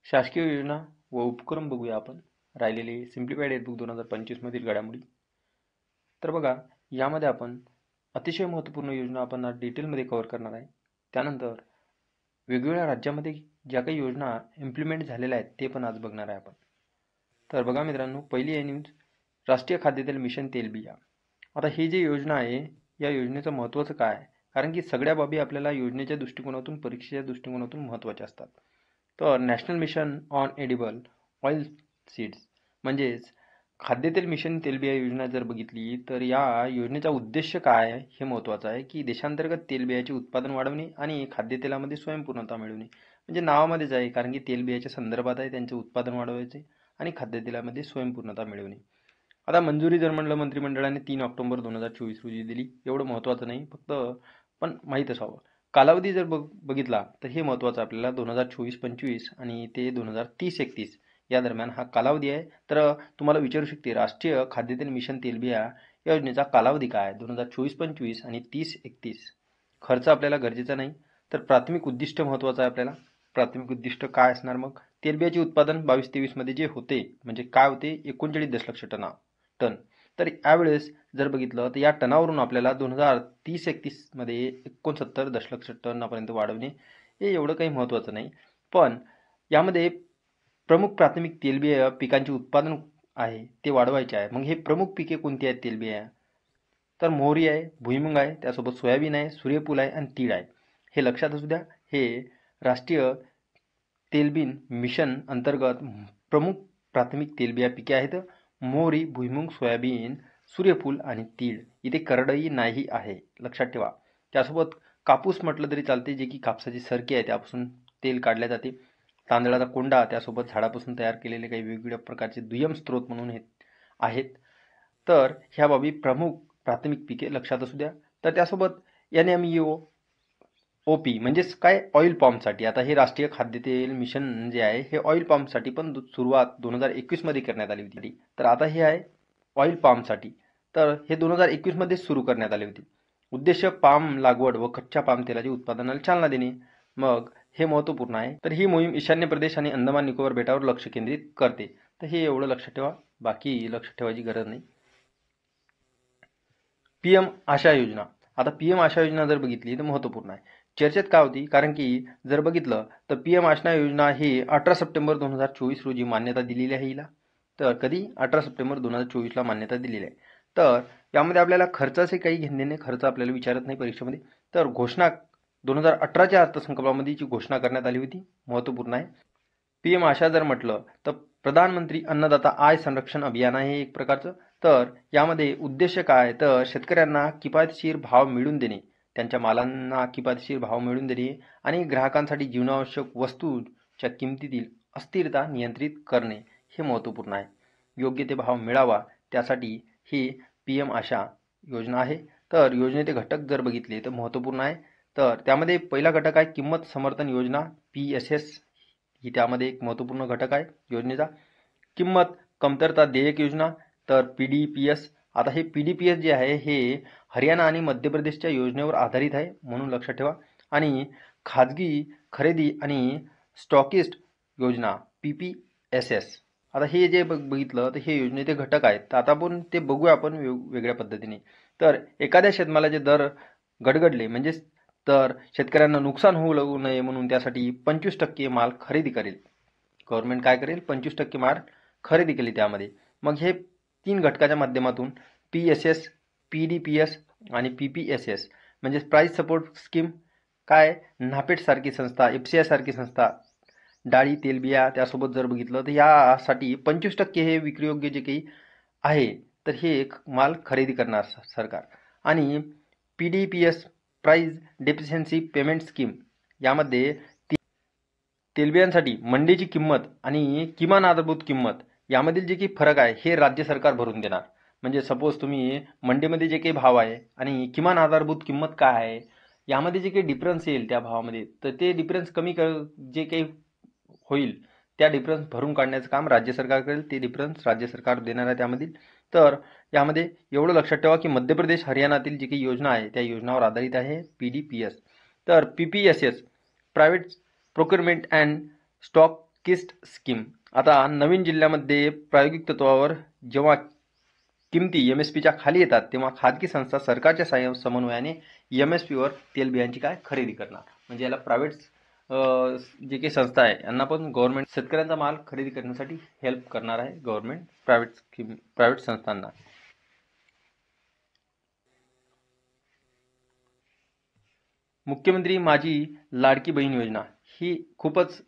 शासकीय योजना व उपक्रम बघूया आपण. राहिलेले सिम्प्लिफाईड एडबुक 2025 मधील घडामोडी. तर बघा, यामध्ये आपण अतिशय महत्त्वपूर्ण योजना आपण आज डिटेलमध्ये कव्हर करणार आहे. त्यानंतर वेगवेगळ्या राज्यामध्ये ज्या काही योजना इम्प्लिमेंट झालेल्या आहेत ते पण आज बघणार आहे आपण. तर बघा मित्रांनो, पहिली आहे न्यूज, राष्ट्रीय खाद्यतेल मिशन तेलबिया. आता ही जी योजना आहे, या योजनेचं महत्त्वाचं काय आहे? कारण की सगळ्या बाबी आपल्याला योजनेच्या दृष्टिकोनातून, परीक्षेच्या दृष्टिकोनातून महत्त्वाच्या असतात. तर national mission on edible oil seeds म्हणजेच खाद्यतेल मिशन तेलबिया योजना जर बघितली तर या योजनेचा उद्देश काय आहे हे महत्त्वाचं आहे की देशांतर्गत तेलबियाचे उत्पादन वाढवणे आणि खाद्यतेलामध्ये स्वयंपूर्णता मिळवणे. म्हणजे नावामध्येच आहे, कारण की तेलबियाच्या संदर्भात आहे, त्यांचे उत्पादन वाढवायचे आणि खाद्यतेलामध्ये स्वयंपूर्णता मिळवणे. आता मंजुरी जर म्हणलं मंत्रिमंडळाने 3 ऑक्टोबर 2024 रोजी दिली. एवढं महत्त्वाचं नाही, फक्त पण माहीत असावं. कालावधी जर बघितला तर हे महत्त्वाचं आपल्याला 2024-25 आणि ते 2030-31 या दरम्यान हा कालावधी आहे. तर तुम्हाला विचारू शकते, राष्ट्रीय खाद्यतेल मिशन तेलबिया या योजनेचा कालावधी काय आहे 2024-25 आणि 30-31. खर्च आपल्याला गरजेचा नाही, तर प्राथमिक उद्दिष्ट महत्त्वाचं आहे आपल्याला. प्राथमिक उद्दिष्ट काय असणार मग? तेलबियाचे उत्पादन 22-23 मध्ये जे होते, म्हणजे काय होते, 39 दशलक्ष टन. तर यावेळेस जर बघितलं तर या टनावरून आपल्याला 2030-31 मध्ये 69 दशलक्ष टनापर्यंत वाढवणे हे एवढं काही महत्त्वाचं नाही. पण यामध्ये प्रमुख प्राथमिक तेलबिया पिकांचे उत्पादन आहे ते वाढवायचे आहे. मग हे प्रमुख पिके कोणती आहेत तेलबिया? तर मोहरी आहे, भुईमुग आहे, त्यासोबत सोयाबीन आहे, सूर्यफूल आहे आणि तीळ आहे. हे लक्षात असू द्या. हे राष्ट्रीय तेलबिन मिशन अंतर्गत प्रमुख प्राथमिक तेलबिया पिके आहेत. मोहरी, भुईमुग, सोयाबीन, सूर्यफूल आणि तीळ. इथे करडई नाही आहे, लक्षात ठेवा. त्यासोबत कापूस म्हटलं तरी चालते, जे की कापसाची सरकी आहे त्यापासून तेल काढले जाते. तांदळाचा कोंडा, त्यासोबत झाडापासून तयार केलेले काही वेगवेगळ्या प्रकारचे दुय्यम स्त्रोत म्हणून हे आहेत. तर ह्या बाबी प्रमुख प्राथमिक पिके लक्षात असू द्या. तर त्यासोबत NMEO OP म्हणजेच काय, ऑइल पॉम्पसाठी. आता हे राष्ट्रीय खाद्यतेल मिशन जे आहे हे ऑइल पॉम्पसाठी पण सुरुवात 2021 मध्ये करण्यात आली होती. तर आता हे आहे ऑइल पामसाठी. तर हे 2021 मध्ये सुरू करण्यात आले होते. उद्देश पाम लागवड व कच्च्या पाम तेलाच्या उत्पादनाला चालना देणे. मग हे महत्त्वपूर्ण आहे. तर ही मोहीम ईशान्य प्रदेश आणि अंदमान निकोबार बेटावर लक्ष केंद्रित करते. तर हे एवढं लक्षात ठेवा, बाकी लक्षात ठेवायची गरज नाही. PM आशा योजना. आता PM आशा योजना जर बघितली तर महत्त्वपूर्ण आहे. चर्चेत काय होती, कारण की जर बघितलं तर PM आशा योजना ही 18 सप्टेंबर 2024 रोजी मान्यता दिलेली आहे हिला. तर कधी? 18 सप्टेंबर 2024 ला मान्यता दिलेली आहे. तर यामध्ये आपल्याला खर्चाचे काही घेणे, खर्च आपल्याला विचारत नाही परीक्षेमध्ये. तर घोषणा 2018च्या अर्थसंकल्पामध्ये जी घोषणा करण्यात आली होती, महत्त्वपूर्ण आहे. PM आशा जर म्हटलं तर प्रधानमंत्री अन्नदाता आय संरक्षण अभियान आहे एक प्रकारचं. तर यामध्ये उद्देश काय, तर शेतकऱ्यांना किफायतशीर भाव मिळवून देणे, त्यांच्या मालांना किफायतशीर भाव मिळवून देणे आणि ग्राहकांसाठी जीवनावश्यक वस्तूच्या किमतीतील अस्थिरता नियंत्रित करणे हे महत्त्वपूर्ण आहे. योग्य ते भाव मिळावा त्यासाठी ही PM आशा योजना आहे. तर योजनेचे घटक जर बघितले तर महत्त्वपूर्ण आहे. तर त्यामध्ये पहिला घटक आहे किंमत समर्थन योजना, PSS ही त्यामध्ये एक महत्त्वपूर्ण घटक आहे योजनेचा. किंमत कमतरता देयक योजना, तर PDPS. आता हे PDPS जे आहे हे हरियाणा आणि मध्य प्रदेशच्या योजनेवर आधारित आहे, म्हणून लक्षात ठेवा. आणि खाजगी खरेदी आणि स्टॉकिस्ट योजना, PPSS. आता हे जे बघितलं तर हे योजनेचे घटक आहेत. तर आता आपण ते बघूया आपण वेगवेगळ्या पद्धतीने. तर एखाद्या शेतमालाचे दर गडगडले म्हणजेच तर शेतकऱ्यांना नुकसान होऊ नये म्हणून त्यासाठी 25% माल खरेदी करेल. गव्हर्नमेंट काय करेल? 25% माल खरेदी केली त्यामध्ये. मग हे 3 घटकाच्या माध्यमातून PSS, PDPS आणि PPSS म्हणजे प्राइस सपोर्ट स्कीम. काय? नाफेड सारखी संस्था, FCI सारखी संस्था, डाळी तेलबिया त्यासोबत जर बघितलं तर यासाठी 25% हे विक्रीयोग्य जे काही आहे तर हे एक माल खरेदी करणार सरकार. आणि PDPS price deficiency payment scheme, यामध्ये तेलबियांसाठी मंडीची किंमत आणि किमान आधारभूत किंमत यामधील जे काही फरक आहे हे राज्य सरकार भरून देणार. म्हणजे सपोज तुम्ही मंडीमध्ये जे काही भाव आहे आणि किमान आधारभूत किंमत काय आहे यामध्ये जे काही डिफरन्स येईल त्या भावामध्ये, तर ते डिफरन्स जे काही होईल त्या डिफरन्स भरून काढण्याचं काम राज्य सरकार करेल. ते डिफरन्स राज्य सरकार देणार आहे त्यामधील. तर यामध्ये एवढं लक्षात ठेवा की मध्य प्रदेश हरियाणातील जी काही योजना आहे त्या योजनावर आधारित आहे PDPS. तर PPSS private procurement and stockist scheme. आता नवीन जिल्ह्यामध्ये प्रायोगिक तत्वावर जेव्हा किमती MSPच्या खाली येतात तेव्हा खाजगी संस्था सरकारच्या समन्वयाने MSPवर तेलबियांची काय खरेदी करणार. म्हणजे याला प्रायव्हेट जे काही संस्था आहे यांना पण गव्हर्नमेंट शेतकऱ्यांचा माल खरेदी करण्यासाठी हेल्प करणार आहे गव्हर्नमेंट प्रायव्हेट संस्थांना. मुख्यमंत्री माझी लाडकी बहीण योजना ही खूपच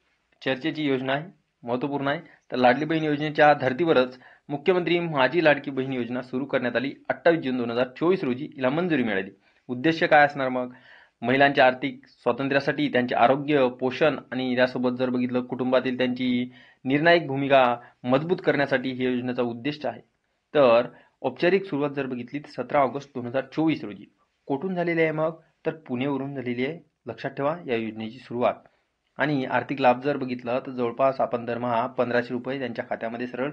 चर्चेची योजना आहे, महत्त्वपूर्ण आहे. तर लाडली बहीण योजनेच्या धर्तीवरच मुख्यमंत्री माझी लाडकी बहीण योजना सुरू करण्यात आली. 28 जून 2024 रोजी हिला मंजुरी मिळाली. उद्देश काय असणार मग? महिलांच्या आर्थिक स्वातंत्र्यासाठी, त्यांचे आरोग्य, पोषण आणि यासोबत जर बघितलं कुटुंबातील त्यांची निर्णायक भूमिका मजबूत करण्यासाठी ही योजनेचा उद्देश आहे. तर औपचारिक सुरुवात जर बघितली तर 17 ऑगस्ट 2024 रोजी. कुठून झालेली आहे मग? तर पुणेवरून झालेली आहे. लक्षात ठेवा या योजनेची सुरुवात. आणि आर्थिक लाभ जर बघितलं तर जवळपास आपण दरमहा 1500 रुपये त्यांच्या खात्यामध्ये सरळ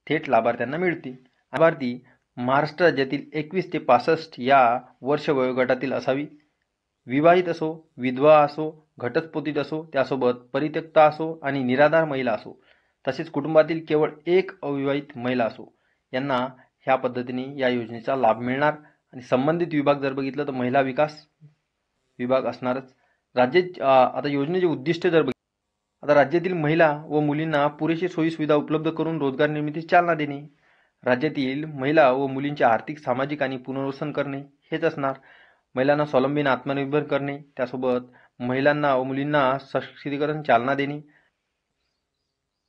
थेट लाभार्थ्यांना मिळतील. लाभार्थी महाराष्ट्र राज्यातील 21 ते 65 या वर्ष वयोगटातील असावी. विवाहित असो, विधवा असो, घटस्फोटित असो, त्यासोबत परित्यक्ता असो आणि निराधार महिला असो, तसेच कुटुंबातील केवळ एक अविवाहित महिला असो, यांना ह्या पद्धतीने या योजनेचा लाभ मिळणार. आणि संबंधित विभाग जर बघितलं तर महिला विकास विभाग असणारच. आता योजनेचे उद्दिष्ट जर बघितलं, आता राज्यातील महिला व मुलींना पुरेशी सोयीसुविधा उपलब्ध करून रोजगार निर्मितीस चालना देणे, राज्यातील महिला व मुलींचे आर्थिक, सामाजिक आणि पुनर्वसन करणे हेच असणार. महिलांना स्वावलंबी आत्मनिर्भर करणे, त्यासोबत महिलांना व मुलींना सशक्तीकरण चालना देणे,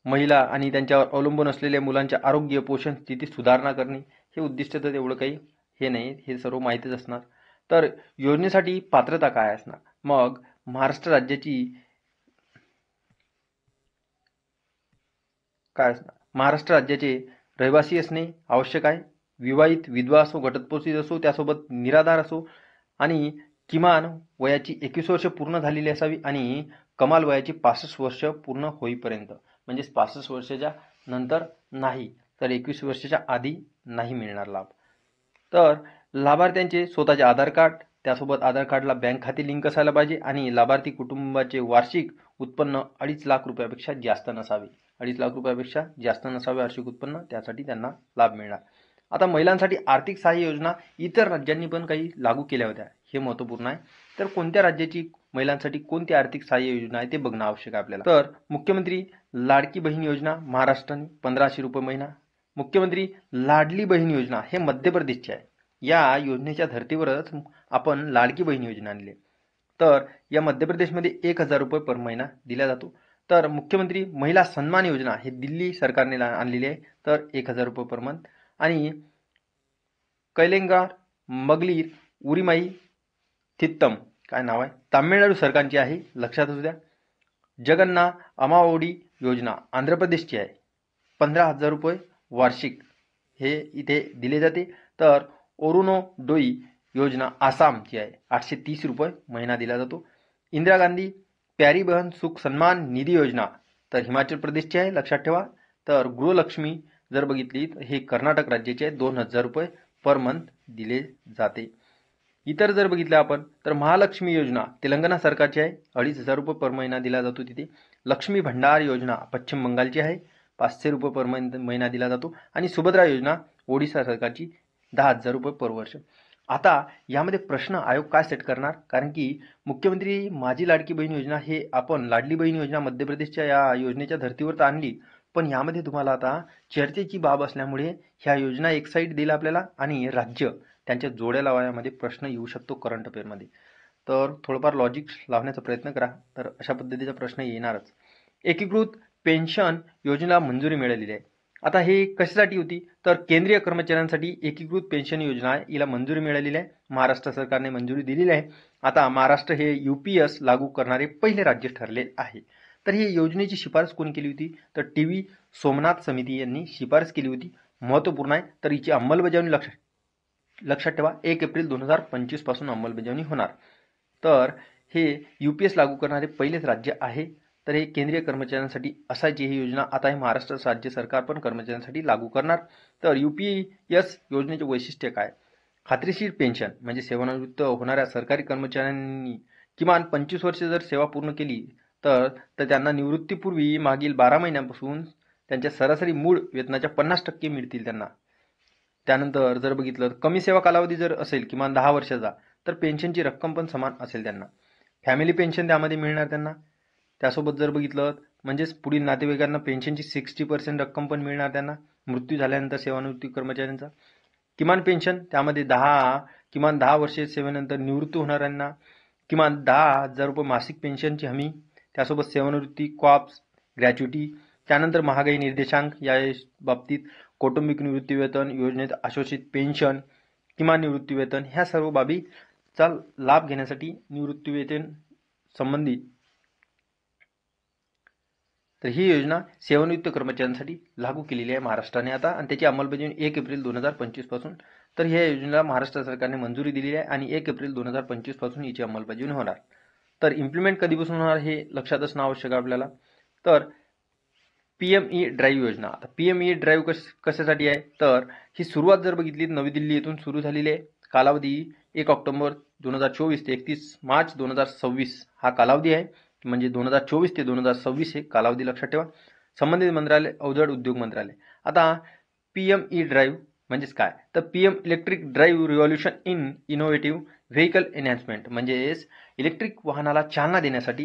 महिला आणि त्यांच्यावर अवलंबून असलेल्या मुलांच्या आरोग्य, पोषण स्थितीत सुधारणा करणे. हे उद्दिष्ट तर एवढं काही हे नाही, हे सर्व माहितीच असणार. तर योजनेसाठी पात्रता काय असणार? मग महाराष्ट्र राज्याची काय असणार? महाराष्ट्र राज्याचे रहिवासी असणे आवश्यक आहे. विवाहित, विधवा असो, घटस्फोटित असो, त्यासोबत निराधार असो आणि किमान वयाची 21 वर्ष पूर्ण झालेली असावी आणि कमाल वयाची 65 वर्ष पूर्ण होईपर्यंत. म्हणजे 65 वर्षाच्या नंतर नाही, तर 21 वर्षाच्या आधी नाही मिळणार लाभ. तर लाभार्थ्यांचे स्वतःचे आधार कार्ड, त्यासोबत आधार कार्डला बँक खाते लिंक असायला पाहिजे आणि लाभार्थी कुटुंबाचे वार्षिक उत्पन्न 2.5 लाख रुपयापेक्षा जास्त नसावे. 2.5 लाख रुपयापेक्षा जास्त नसावे वार्षिक उत्पन्न, त्यासाठी त्यांना लाभ मिळणार. आता महिलांसाठी आर्थिक सहाय्य योजना इतर राज्यांनी पण काही लागू केल्या होत्या, हे महत्त्वपूर्ण आहे. तर कोणत्या राज्याची महिलांसाठी कोणती आर्थिक सहाय्य योजना आहे ते बघणं आवश्यक आहे आपल्याला. तर मुख्यमंत्री लाडकी बहीण योजना महाराष्ट्राने 1500 रुपये महिना. मुख्यमंत्री लाडली बहीण योजना हे मध्य प्रदेशची आहे. या योजनेच्या धर्तीवरच आपण लाडकी बहीण योजना आणली. तर या मध्य प्रदेशमध्ये 1000 रुपये पर महिना दिला जातो. तर मुख्यमंत्री महिला सन्मान योजना हे दिल्ली सरकारने आणलेली आहे, तर 1000 रुपये पर मंथ. आणि कैलेंगार मगलीर उरिमाई थित्तम काय नाव आहे, तामिळनाडू सरकारची आहे, लक्षात असू द्या. जगन्ना अमाओडी योजना आंध्र प्रदेशची आहे, 15,000 रुपये वार्षिक हे इथे दिले जाते. तर ओरुनोडोई योजना आसामची आहे, 830 रुपये महिना दिला जातो. इंदिरा गांधी प्यारी बहन सुख सन्मान निधी योजना तर हिमाचल प्रदेशची आहे, लक्षात ठेवा. तर गृहलक्ष्मी जर बघितली तर हे कर्नाटक राज्याचे आहे, 2000 रुपये पर मंथ दिले जाते. इतर जर बघितलं आपण तर महालक्ष्मी योजना तेलंगणा सरकारची आहे, 2,500 रुपये पर महिना दिला जातो तिथे. लक्ष्मी भंडार योजना पश्चिम बंगालची आहे, 500 रुपये पर महिना दिला जातो. आणि सुभद्रा योजना ओडिशा सरकारची 10,000 रुपये पर वर्ष. आता यामध्ये प्रश्न आयोग काय सेट करणार? कारण की मुख्यमंत्री माझी लाडकी बहीण योजना हे आपण लाडली बहीण योजना मध्य प्रदेशच्या या योजनेच्या धर्तीवर तर आणली, पण यामध्ये तुम्हाला आता चर्चेची बाब असल्यामुळे ह्या योजना एक साईड दिला आपल्याला आणि राज्य त्यांच्या जोड्या लावण्यामध्ये प्रश्न येऊ शकतो करंट अफेअरमध्ये. तर थोडंफार लॉजिक लावण्याचा प्रयत्न करा, तर अशा पद्धतीचा प्रश्न येणारच. एकीकृत पेन्शन योजनेला मंजुरी मिळालेली आहे. आता हे कशासाठी होती? तर केंद्रीय कर्मचाऱ्यांसाठी एकीकृत पेन्शन योजना आहे, हिला मंजुरी मिळालेली आहे. महाराष्ट्र सरकारने मंजुरी दिलेली आहे. आता महाराष्ट्र हे UPS लागू करणारे पहिले राज्य ठरले आहे. तर ही योजनेची शिफारस कोणी केली होती? तर TV सोमनाथ समिती यांनी शिफारस केली होती. महत्त्वपूर्ण आहे. तर हिची अंमलबजावणी लक्षात ठेवा, 1 एप्रिल 2025 पासून अंमलबजावणी होणार. तर हे UPS लागू करणारे पहिलेच राज्य आहे. तर हे केंद्रीय कर्मचाऱ्यांसाठी असायची ही योजना. आता हे महाराष्ट्र राज्य सरकार पण कर्मचाऱ्यांसाठी लागू करणार. तर UPS योजनेचे वैशिष्ट्य काय? खात्रीशीर पेन्शन म्हणजे सेवानिवृत्त होणाऱ्या सरकारी कर्मचाऱ्यांनी किमान 25 वर्ष जर सेवा पूर्ण केली तर तर त्यांना निवृत्तीपूर्वी मागील 12 महिन्यांपासून त्यांच्या सरासरी मूळ वेतनाच्या 50% मिळतील त्यांना. त्यानंतर जर बघितलं तर कमी सेवा कालावधी जर असेल किमान 10 वर्षाचा तर पेन्शनची रक्कम पण समान असेल त्यांना. फॅमिली पेन्शन त्यामध्ये मिळणार त्यांना. त्यासोबत जर बघितलं म्हणजेच पुढील नातेवाईकांना पेन्शनची 60% रक्कम पण मिळणार त्यांना मृत्यू झाल्यानंतर सेवानिवृत्ती कर्मचाऱ्यांचा. किमान पेन्शन त्यामध्ये किमान 10 वर्षे सेवेनंतर निवृत्त होणाऱ्यांना किमान 10,000 रुपये मासिक पेन्शनची हमी. त्यासोबत सेवानिवृत्ती कॉप्स ग्रॅच्युटी. त्यानंतर महागाई निर्देशांक या बाबतीत कौटुंबिक निवृत्ती वेतन योजनेत अशोषित पेन्शन किमान निवृत्ती वेतन ह्या सर्व बाबीचा लाभ घेण्यासाठी निवृत्ती वेतन संबंधी तर ही योजना सेवानिवृत्त कर्मचाऱ्यांसाठी लागू केलेली आहे महाराष्ट्राने आता आणि त्याची अंमलबजावणी 1 एप्रिल 2025 पासून. तर ह्या योजनेला महाराष्ट्र सरकारने मंजुरी दिलेली आहे आणि 1 एप्रिल 2025 पासून हिची अंमलबजावणी होणार. तर इम्प्लिमेंट कधीपासून होणार हे लक्षात असणं आवश्यक आहे आपल्याला. तर PME ड्राईव्ह योजना. आता PME ड्राईव्ह कशासाठी आहे तर ही सुरुवात जर बघितली नवी दिल्ली येथून सुरू झालेली आहे. कालावधी 1 ऑक्टोबर 2024 ते 31 मार्च 2026 हा कालावधी आहे. म्हणजे 2024 ते 2026 हे कालावधी लक्षात ठेवा. संबंधित मंत्रालय अवजड उद्योग मंत्रालय. आता PME ड्राईव्ह म्हणजेच काय तर PM electric drive revolution in innovative vehicle enhancement म्हणजेच इलेक्ट्रिक वाहनाला चालना देण्यासाठी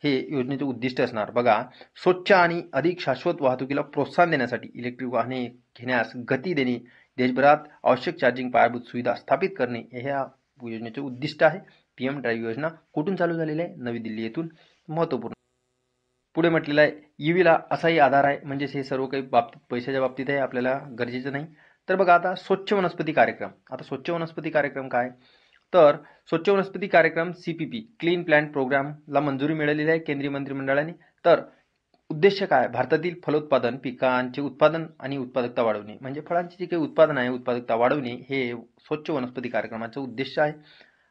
हे योजनेचे उद्दिष्ट असणार. बघा स्वच्छ आणि अधिक शाश्वत वाहतुकीला प्रोत्साहन देण्यासाठी इलेक्ट्रिक वाहने घेण्यास गती देणे देशभरात आवश्यक चार्जिंग पायाभूत सुविधा स्थापित करणे हे ह्या योजनेचे उद्दिष्ट आहे. PM ड्राईव्ह योजना कुठून चालू झालेली आहे नवी दिल्ली येथून. महत्त्वपूर्ण पुढे म्हटलेलं आहे EVला असाही आधार आहे म्हणजेच हे सर्व काही बाबतीत पैशाच्या बाबतीत आहे आपल्याला गरजेचं नाही. तर बघा आता स्वच्छ वनस्पती कार्यक्रम. आता स्वच्छ वनस्पती कार्यक्रम काय तर स्वच्छ वनस्पती कार्यक्रम CPP क्लीन प्लॅन्ट प्रोग्रामला मंजुरी मिळालेली आहे केंद्रीय मंत्रिमंडळाने. तर उद्देश काय भारतातील फलोत्पादन पिकांचे उत्पादन आणि उत्पादकता वाढवणे म्हणजे फळांचे जे काही उत्पादन आहे उत्पादकता वाढवणे हे स्वच्छ वनस्पती कार्यक्रमाचा उद्देश आहे.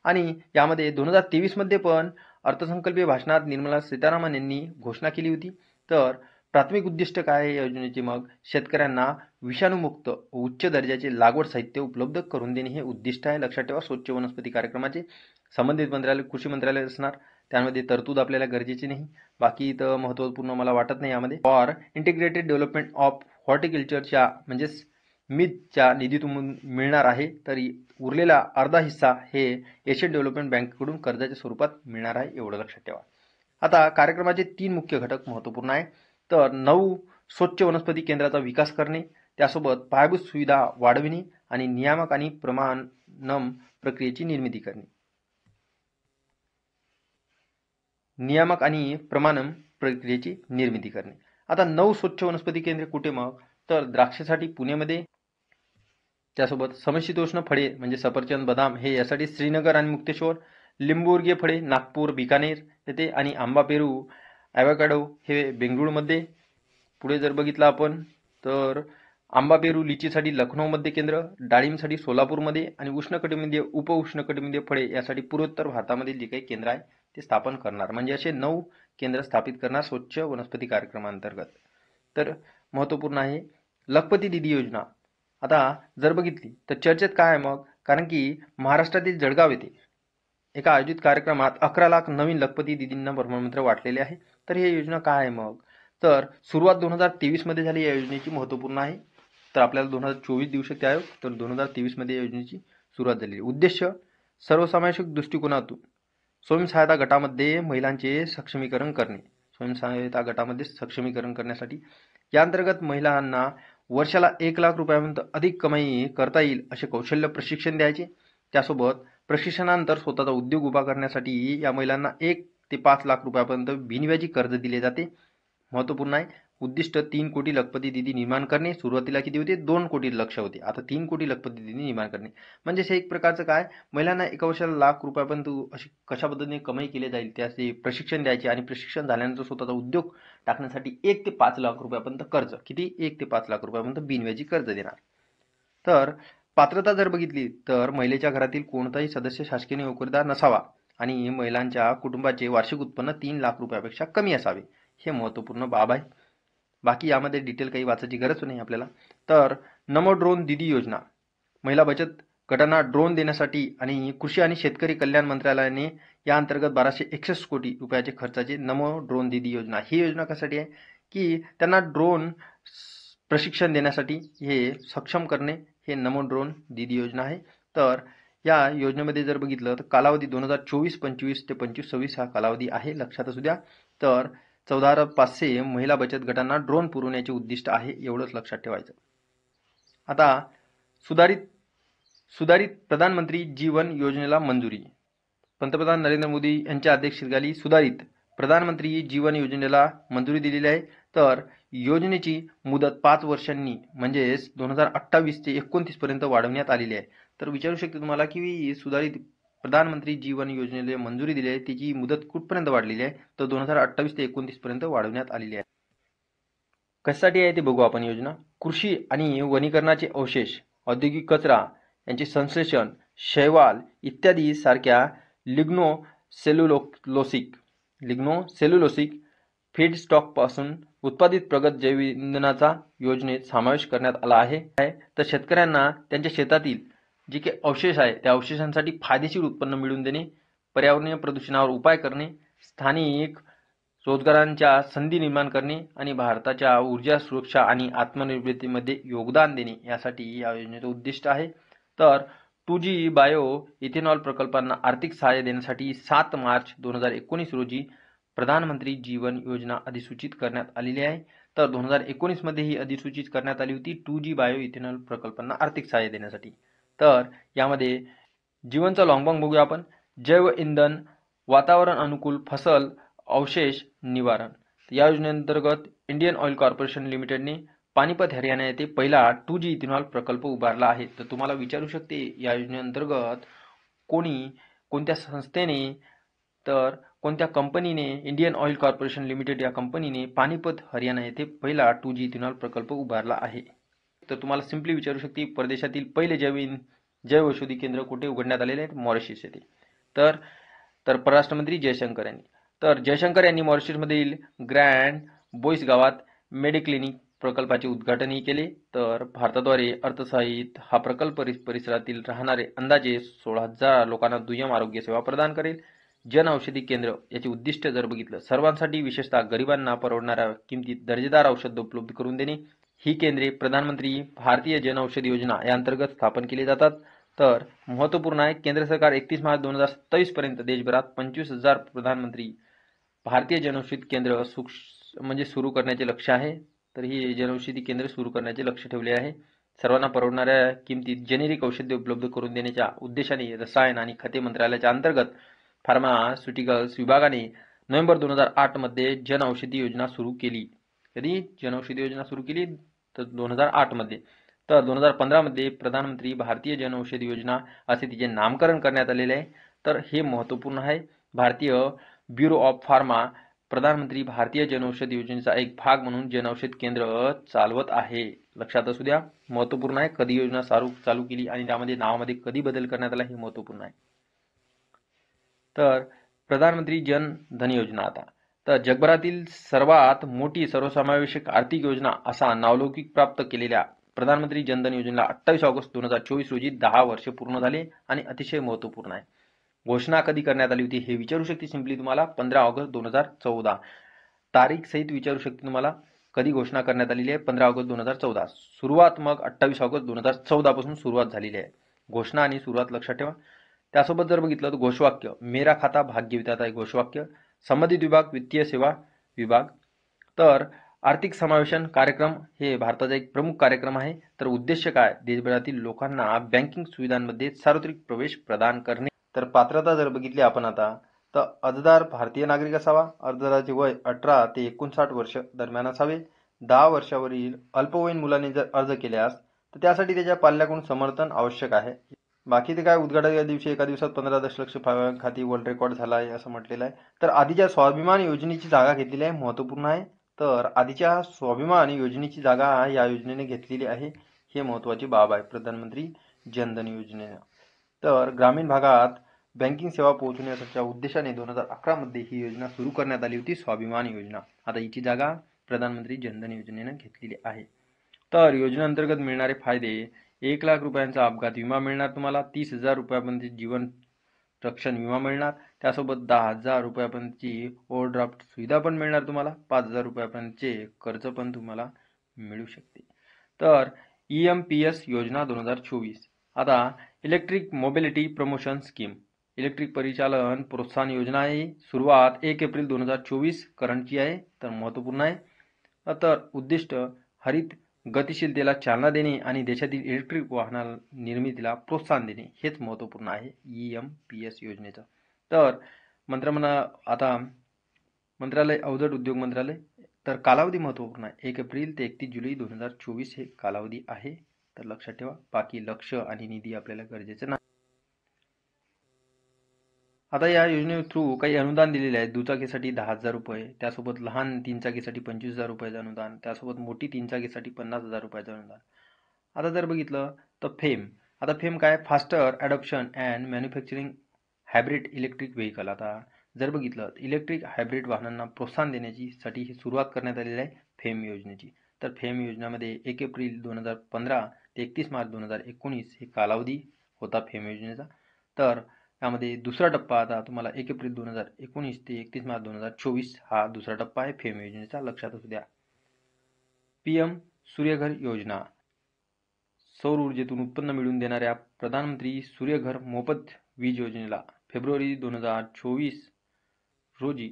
आणि यामध्ये 2023 मध्ये पण अर्थसंकल्पीय भाषणात निर्मला सीतारामन यांनी घोषणा केली होती. तर प्राथमिक उद्दिष्ट काय आहे योजनेचे मग शेतकऱ्यांना विषाणूमुक्त उच्च दर्जाचे लागवड साहित्य उपलब्ध करून देणे हे उद्दिष्ट आहे. लक्षात ठेवा स्वच्छ वनस्पती कार्यक्रमाचे. संबंधित मंत्रालय कृषी मंत्रालय असणार. त्यामध्ये तरतूद आपल्याला गरजेची नाही. बाकी तर महत्त्वपूर्ण मला वाटत नाही यामध्ये. फॉर इंटिग्रेटेड डेव्हलपमेंट ऑफ हॉर्टिकल्चरच्या म्हणजेच मिथच्या निधीतून मिळणार आहे. तरी उरलेला अर्धा हिस्सा हे एशियन डेव्हलपमेंट बँकेकडून कर्जाच्या स्वरूपात मिळणार आहे एवढं लक्षात ठेवा. आता कार्यक्रमाचे 3 मुख्य घटक महत्त्वपूर्ण आहे. तर 9 स्वच्छ वनस्पती केंद्राचा विकास करणे त्यासोबत पायाभूत सुविधा वाढविणे आणि नियामक आणि प्रमाणन प्रक्रियेची निर्मिती करणे. नियामक आणि प्रमाणन प्रक्रियेची निर्मिती करणे. आता 9 स्वच्छ वनस्पती केंद्रे कुठे मग तर द्राक्षासाठी पुणेमध्ये. त्यासोबत समशीतोष्ण फळे म्हणजे सफरचंद बदाम हे यासाठी श्रीनगर आणि मुक्तेश्वर. लिंबूवर्गीय फळे नागपूर बिकानेर येथे आणि आंबा पेरू ॲव्होकॅडो हे बेंगळुरूमध्ये. पुढे जर बघितलं आपण तर आंबा पेरू लिचीसाठी लखनौमध्ये केंद्र. डाळिंबसाठी सोलापूरमध्ये आणि उष्णकटिबंधीय उपउष्णकटिबंधीय फळे यासाठी पूर्वोत्तर भारतामध्ये जे काही केंद्र आहे ते स्थापन करणार. म्हणजे असे 9 केंद्र स्थापित करणार स्वच्छ वनस्पती कार्यक्रमांतर्गत. तर महत्त्वपूर्ण आहे लखपती दीदी योजना. आता जर बघितली तर चर्चेत काय आहे मग कारण की महाराष्ट्रातील जळगाव येथे एका आयोजित कार्यक्रमात 11 लाख नवीन लखपती दीदींना प्रमाणपत्र वाटलेले आहे. तर ही योजना काय आहे मग तर सुरुवात 2023 मध्ये झाली. या योजनेची महत्त्वपूर्ण आहे. तर आपल्याला 2024 देऊ शकते आयोग. तर 2023 मध्ये या योजनेची सुरुवात झाली. उद्देश सर्वसमावेशक दृष्टिकोनातून स्वयंसहायता गटामध्ये महिलांचे सक्षमीकरण करणे. स्वयंसहायता गटामध्ये सक्षमीकरण करण्यासाठी या अंतर्गत महिलांना वर्षाला 1 लाख रुपयांपर्यंत अधिक कमाई करता येईल असे कौशल्य प्रशिक्षण द्यायचे. त्यासोबत प्रशिक्षणानंतर स्वतःचा उद्योग उभा करण्यासाठी या महिलांना 1 ते 5 लाख रुपयांपर्यंत बिनव्याजी कर्ज दिले जाते. महत्त्वपूर्ण आहे. उद्दिष्ट 3 कोटी लखपती दीदी निर्माण करणे. सुरुवातीला किती होते 2 कोटी लक्ष होते. आता 3 कोटी लखपती दीदी निर्माण करणे म्हणजे हे एक प्रकारचं काय महिलांना एका वर्षाला लाख रुपयांपर्यंत अशी कशा पद्धतीने कमाई केली जाईल त्याचे प्रशिक्षण द्यायचे आणि प्रशिक्षण झाल्यानंतर स्वतःचा उद्योग टाकण्यासाठी 1 ते 5 लाख रुपयांपर्यंत कर्ज किती 1 ते 5 लाख रुपयांपर्यंत बिनव्याजी कर्ज देणार. तर पात्रता जर बघितली तर महिलेच्या घरातील कोणताही सदस्य शासकीय नोकरदार नसावा आणि महिलांच्या कुटुंबाचे वार्षिक उत्पन्न 3 लाख रुपयापेक्षा कमी असावे. हे महत्त्वपूर्ण बाब आहे. बाकी यामध्ये डिटेल काही वाचायची गरज नाही आपल्याला. तर नमो ड्रोन दीदी योजना महिला बचत गटांना ड्रोन देण्यासाठी आणि कृषी आणि शेतकरी कल्याण मंत्रालयाने या अंतर्गत 1261 कोटी रुपयाचे खर्चाचे नमो ड्रोन दीदी योजना, ही योजना कशासाठी आहे की त्यांना ड्रोन प्रशिक्षण देण्यासाठी हे सक्षम करणे, हे नमो ड्रोन दीदी योजना आहे. तर या योजनेमध्ये जर बघितलं तर कालावधी 2024-25 ते 25-26 हा कालावधी आहे, लक्षात असू द्या. तर 14,500 महिला बचत गटांना ड्रोन पुरवण्याचे उद्दिष्ट आहे, एवढंच लक्षात ठेवायचं. आता सुधारित प्रधानमंत्री जीवन योजनेला मंजुरी. पंतप्रधान नरेंद्र मोदी यांच्या अध्यक्षतेखाली सुधारित प्रधानमंत्री जीवन योजनेला मंजुरी दिलेली आहे. तर योजनेची मुदत 5 वर्षांनी म्हणजेच 2028 ते 29 पर्यंत वाढवण्यात आलेली आहे. तर विचारू शकते तुम्हाला की सुधारित प्रधानमंत्री जीवन योजनेला मंजुरी दिली आहे, त्याची मुदत कुठपर्यंत वाढलेली आहे, तर 2028 ते 29 पर्यंत वाढवण्यात आलेली आहे. कशासाठी आहे ते बघू आपण. योजना कृषी आणि वनीकरणाचे अवशेष, औद्योगिक कचरा यांचे संश्लेषण, शैवाल इत्यादी सारख्या लिग्नो सेल्युलोसिक फीडस्टॉकपासून उत्पादित प्रगत जैव इंधनाचा योजनेत समावेश करण्यात आला आहे. तर शेतकऱ्यांना त्यांच्या शेतातील जे काही अवशेष आहे त्या अवशेषांसाठी फायदेशीर उत्पन्न मिळवून देणे, पर्यावरणीय प्रदूषणावर उपाय करणे, स्थानिक रोजगारांच्या संधी निर्माण करणे आणि भारताच्या ऊर्जा सुरक्षा आणि आत्मनिर्भरतेमध्ये योगदान देणे, यासाठी या योजनेचं उद्दिष्ट आहे. तर 2G बायो इथेनॉल प्रकल्पांना आर्थिक सहाय्य देण्यासाठी 7 मार्च 2019 रोजी प्रधानमंत्री जीवन योजना अधिसूचित करण्यात आलेली आहे. तर 2019 मध्ये ही अधिसूचित करण्यात आली होती 2G बायो इथेनॉल प्रकल्पांना आर्थिक सहाय्य देण्यासाठी. तर यामध्ये जीवनचा लॉंग बॉम्ब बघूया आपण. जैव इंधन, वातावरण अनुकूल फसल अवशेष निवारण. या योजनेअंतर्गत इंडियन ऑइल कॉर्पोरेशन लिमिटेडने पानिपत हरियाणा येथे पहिला 2G इथेनॉल प्रकल्प उभारला आहे. तर तुम्हाला विचारू शकते या योजनेअंतर्गत कोणत्या संस्थेने, तर कोणत्या कंपनीने, इंडियन ऑइल कॉर्पोरेशन लिमिटेड या कंपनीने पानिपत हरियाणा येथे पहिला 2G इथेनॉल प्रकल्प उभारला आहे. तर तुम्हाला सिंपली विचारू शकते परदेशातील पहिले जैव औषधी केंद्र कुठे उघडण्यात आलेले आहे, मॉरिशस येथे. तर परराष्ट्र मंत्री जयशंकर यांनी. तर जयशंकर यांनी मॉरिशसमधील ग्रँड बोईस गावात मेडिक्लिनिक प्रकल्पाचे उद्घाटनही केले. तर भारताद्वारे अर्थसहाय्यित हा प्रकल्प परिसरातील राहणारे अंदाजे 16,000 लोकांना दुय्यम आरोग्य सेवा प्रदान करेल. जन औषधी केंद्र याचे उद्दिष्ट जर बघितलं, सर्वांसाठी विशेषतः गरिबांना परवडणाऱ्या किमतीत दर्जेदार औषध उपलब्ध करून देणे. ही केंद्रे प्रधानमंत्री भारतीय जन औषधी योजना या अंतर्गत स्थापन केली जातात. तर महत्त्वपूर्ण आहे, केंद्र सरकार 31 मार्च 2027 पर्यंत देशभरात 25,000 प्रधानमंत्री भारतीय जनौषधी केंद्र सुरू करण्याचे लक्ष्य आहे. तर ही जनौषधी केंद्र सुरू करण्याचे लक्ष ठेवले आहे. सर्वांना परवडणाऱ्या किमतीत जेनेरिक औषधे उपलब्ध करून देण्याच्या उद्देशाने रसायन आणि खते मंत्रालयाच्या अंतर्गत फार्मास्युटिकल्स विभागाने नोव्हेंबर 2008 मध्ये जन औषधी योजना सुरू केली. कधी जन औषधी योजना सुरू केली, तर 2008 मध्ये. तर 2015 मध्ये प्रधानमंत्री भारतीय जन औषधी योजना असे तिचे नामकरण करण्यात आलेले आहे. तर हे महत्त्वपूर्ण आहे. भारतीय ब्युरो ऑफ फार्मा प्रधानमंत्री भारतीय जनौषधी योजनेचा एक भाग म्हणून जनौषध केंद्र चालवत आहे, लक्षात असू द्या. महत्त्वपूर्ण आहे, कधी योजना चालू केली आणि त्यामध्ये नावामध्ये कधी बदल करण्यात आला हे महत्त्वपूर्ण आहे. तर प्रधानमंत्री जन धन योजना. आता तर जगभरातील सर्वात मोठी सर्वसमावेशक आर्थिक योजना असा नावलौकिक प्राप्त केलेल्या प्रधानमंत्री जनधन योजनेला 28 ऑगस्ट 2024 रोजी 10 वर्ष पूर्ण झाले आणि अतिशय महत्त्वपूर्ण आहे. घोषणा कधी करण्यात आली होती हे विचारू शकते सिंपली तुम्हाला. 15 ऑगस्ट 2014 तारीख सहित विचारू शकते तुम्हाला, कधी घोषणा करण्यात आलेली आहे, 15 ऑगस्ट 2014. सुरुवात मग 28 ऑगस्ट 2014 पासून सुरुवात झालेली आहे. घोषणा आणि सुरुवात लक्षात ठेवा. त्यासोबत जर बघितलं तर घोषवाक्य मेरा खाता भाग्य विधाता आहे घोषवाक्य. संबंधित विभाग वित्तीय सेवा विभाग. तर आर्थिक समावेशन कार्यक्रम हे भारताचा एक प्रमुख कार्यक्रम आहे. तर उद्देश काय, देशभरातील लोकांना बँकिंग सुविधांमध्ये सार्वत्रिक प्रवेश प्रदान करणे. तर पात्रता जर बघितली आपण आता, तर अर्जदार भारतीय नागरिक असावा. अर्जदाराचे वय 18 ते 59 वर्ष दरम्यान असावे. 10 वर्षावरील अल्पवयीन मुलाने जर अर्ज केल्यास तर त्यासाठी त्याच्या पाल्याकडून समर्थन आवश्यक आहे. बाकी ते काय, उद्घाटन दिवशी एका दिवसात 15 दशलक्ष खाती वर्ल्ड रेकॉर्ड झाला आहे असं म्हटलेलं आहे. तर आधीच्या स्वाभिमान योजनेची जागा घेतलेली आहे, महत्त्वपूर्ण आहे. तर आधीच्या स्वाभिमान योजनेची जागा या योजनेने घेतलेली आहे, हे महत्त्वाची बाब आहे प्रधानमंत्री जनधन योजनेनं. तर ग्रामीण भागात बँकिंग सेवा पोहोचवण्याच्या उद्देशाने 2011 मध्ये ही योजना सुरू करण्यात आली होती, स्वाभिमान योजना. आता हिची जागा प्रधानमंत्री जनधन योजनेनं घेतलेली आहे. तर योजनेअंतर्गत मिळणारे फायदे, 1,00,000 रुपयांचा अपघात विमा मिळणार तुम्हाला, 30,000 रुपयापर्यंत जीवन रक्षण विमा मिळणार, त्यासोबत 10,000 रुपयापर्यंतची ओव्हरड्राफ्ट सुविधा पण मिळणार तुम्हाला, 5,000 रुपयापर्यंतचे कर्ज पण तुम्हाला मिळू शकते. तर EMPS योजना 2024. आता electric mobility promotion scheme, electric परिचालन प्रोत्साहन योजना आहे. सुरुवात 1 एप्रिल 2024 करंटची आहे, तर महत्त्वपूर्ण आहे. तर उद्दिष्ट हरित गतिशीलतेला चालना देणे आणि देशातील इलेक्ट्रिक वाहना निर्मितीला प्रोत्साहन देणे हेच महत्त्वपूर्ण आहे EMPS योजनेचं. तर मंत्रालय अवजड उद्योग मंत्रालय. तर कालावधी महत्त्वपूर्ण आहे, 1 एप्रिल ते 31 जुलै 2024 हे कालावधी आहे. तर लक्षात ठेवा, बाकी लक्ष आणि निधी आपल्याला गरजेचं नाही. आता या योजने थ्रू काही अनुदान दिलेले आहे. दुचाकीसाठी 10,000 रुपये, त्यासोबत लहान 3 चाकीसाठी 25,000 रुपयाचं अनुदान, त्यासोबत मोठी 3 चाकीसाठी 50,000 रुपयाचं अनुदान. आता जर बघितलं तर फेम. आता फेम काय? Faster adoption and manufacturing hybrid electric vehicle. आता जर बघितलं इलेक्ट्रिक हायब्रिड वाहनांना प्रोत्साहन देण्यासाठी ही सुरुवात करण्यात आलेली आहे फेम योजनेची. तर फेम योजनेमध्ये 1 एप्रिल 2015 ते 31 मार्च 2019 हे कालावधी होता फेम योजनेचा. तर यामध्ये दुसरा टप्पा आता तुम्हाला 1 एप्रिल 2019 ते 31 मार्च 2024 हा दुसरा टप्पा आहे फेम योजनेचा, लक्षात असू द्या. PM सूर्यघर योजना, सौर ऊर्जेतून उत्पन्न मिळवून देणाऱ्या प्रधानमंत्री सूर्यघर मोफत वीज योजनेला फेब्रुवारी 2024 रोजी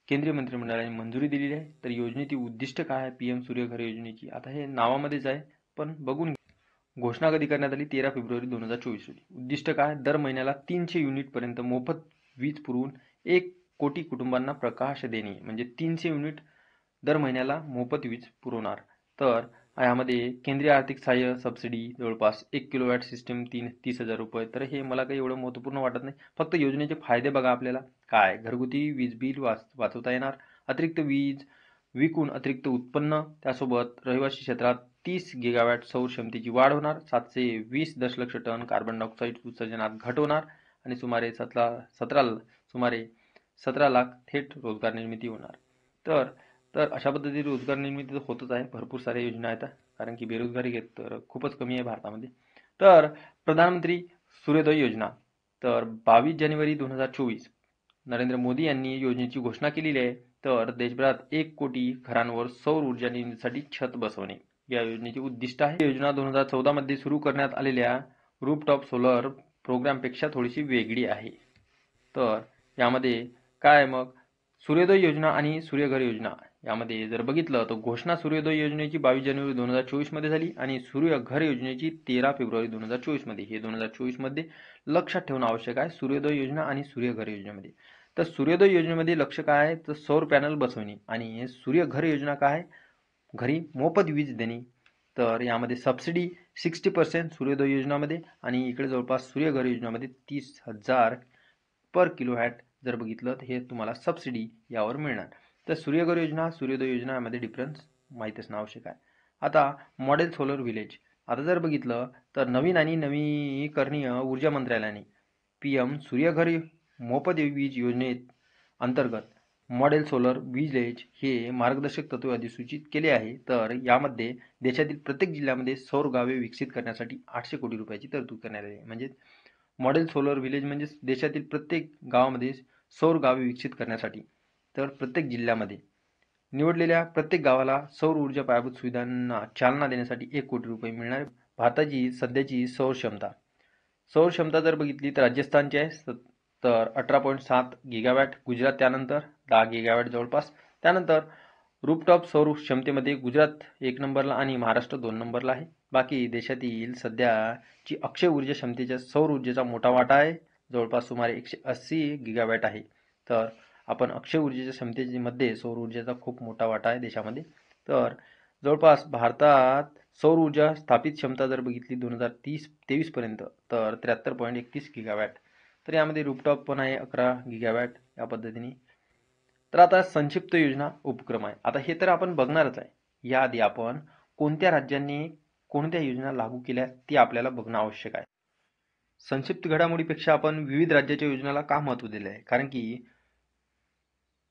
केंद्रीय मंत्रिमंडळाने मंजुरी दिलेली आहे. तर योजनेची उद्दिष्ट काय आहे PM सूर्यघर योजनेची? आता हे नावामध्येच आहे, पण बघून घोषणा कधी करण्यात आली? 13 फेब्रुवारी 2024 रोजी. उद्दिष्ट काय? दर महिन्याला 300 युनिटपर्यंत मोफत वीज पुरवून 1 कोटी कुटुंबांना प्रकाश देणे, म्हणजे 300 युनिट दर महिन्याला मोफत वीज पुरवणार. तर यामध्ये केंद्रीय आर्थिक सहाय्य सबसिडी जवळपास 1 किलोवॅट सिस्टीम 30,000 रुपये. तर हे मला काही एवढं महत्त्वपूर्ण वाटत नाही. फक्त योजनेचे फायदे बघा आपल्याला काय. घरगुती वीज बिल वाचवता येणार, अतिरिक्त वीज विकून अतिरिक्त उत्पन्न, त्यासोबत रहिवासी क्षेत्रात 30 गिगावॅट सौर क्षमतेची वाढ होणार, 720 दशलक्ष टन कार्बन डायऑक्साईड उत्सर्जनात घट होणार आणि सुमारे 17 लाख थेट रोजगार निर्मिती होणार. तर अशा पद्धतीने रोजगार निर्मिती तर होतच आहे. भरपूर साऱ्या योजना आहेत, कारण की बेरोजगारी तर खूपच कमी आहे भारतामध्ये. तर प्रधानमंत्री सूर्योदय योजना, तर 22 जानेवारी 2024 नरेंद्र मोदी यांनी योजनेची घोषणा केलेली आहे. तर देशभरात 1 कोटी घरांवर सौर ऊर्जा निर्मितीसाठी छत बसवणे या योजनेचे उद्दिष्ट आहे. ही योजना 2014 मध्ये सुरू करण्यात आलेल्या रूफटॉप सोलर प्रोग्रामपेक्षा थोडीशी वेगळी आहे. तर यामध्ये काय मग सूर्योदय योजना आणि सूर्यघर योजना यामध्ये जर बघितलं तर घोषणा सूर्योदय योजनेची 22 जानेवारी 2024 मध्ये झाली आणि सूर्यघर योजनेची 13 फेब्रुवारी 2024 मध्ये. हे 2024 मध्ये लक्षात ठेवणं आवश्यक आहे, सूर्योदय योजना आणि सूर्यघर योजनेमध्ये. तर सूर्योदय योजनेमध्ये लक्ष काय आहे? तर सौर पॅनल बसवणे. आणि सूर्यघर योजना काय आहे? घरी मोफत वीज देणे. तर यामध्ये सबसिडी 60% सूर्योदय योजनामध्ये आणि इकडे जवळपास सूर्यघर योजनामध्ये 30,000 पर किलोवॅट जर बघितलं तर हे तुम्हाला सबसिडी यावर मिळणार. तर सूर्यघर योजना सूर्योदय योजना यामध्ये डिफरन्स माहीत असणं आवश्यक आहे. आता मॉडेल सोलर व्हिलेज. आता जर बघितलं तर नवीन आणि नवीकरणीय ऊर्जा मंत्रालयाने PM सूर्यघर मोफत वीज योजनेत अंतर्गत मॉडेल सोलर व्हिलेज हे मार्गदर्शक तत्व अधिसूचित केले आहे. तर यामध्ये देशातील प्रत्येक जिल्ह्यामध्ये सौर गावे विकसित करण्यासाठी 800 कोटी रुपयाची तरतूद करण्यात आली आहे. म्हणजे मॉडेल सोलर व्हिलेज म्हणजे देशातील प्रत्येक गावामध्ये सौर गावे विकसित करण्यासाठी. तर प्रत्येक जिल्ह्यामध्ये निवडलेल्या प्रत्येक गावाला सौर ऊर्जा पायाभूत सुविधांना चालना देण्यासाठी 1 कोटी रुपये मिळणार. भारताची सध्याची सौर क्षमता जर बघितली तर राजस्थानची आहे तर 18.7 गिगावॅट, गुजरात त्यानंतर 10 गिगावॅट जवळपास. त्यानंतर रूफटॉप सौर क्षमतेमध्ये गुजरात 1 नंबरला आणि महाराष्ट्र 2 नंबरला आहे. बाकी देशातील सध्याची अक्षय ऊर्जा क्षमतेच्या सौर ऊर्जेचा मोठा वाटा आहे, जवळपास सुमारे 180 गिगावॅट आहे. तर आपण अक्षय ऊर्जेच्या क्षमतेमध्ये सौर ऊर्जेचा खूप मोठा वाटा आहे देशामध्ये. तर जवळपास भारतात सौर ऊर्जा स्थापित क्षमता जर बघितली 2023 पर्यंत तर 73.31 गिगावॅट. तर यामध्ये रूफटॉप पण आहे 11 गिगावॅट या पद्धतीने. तर आता संक्षिप्त योजना उपक्रम आहे. आता हे तर आपण बघणारच आहे. याआधी आपण कोणत्या राज्यांनी कोणत्या योजना लागू केल्या ती आपल्याला बघणं आवश्यक आहे. संक्षिप्त घडामोडीपेक्षा आपण विविध राज्याच्या योजनाला का महत्त्व दिले आहे? कारण की